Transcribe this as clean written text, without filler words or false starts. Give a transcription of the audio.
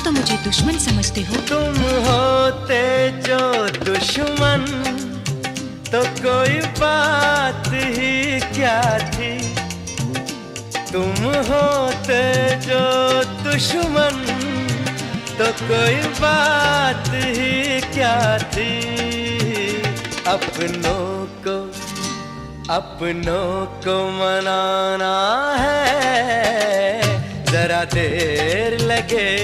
तो मुझे दुश्मन समझते हो। तुम होते जो दुश्मन तो कोई बात ही क्या थी। तुम होते जो दुश्मन तो कोई बात ही क्या थी। अपनों को मनाना है, जरा देर लगे।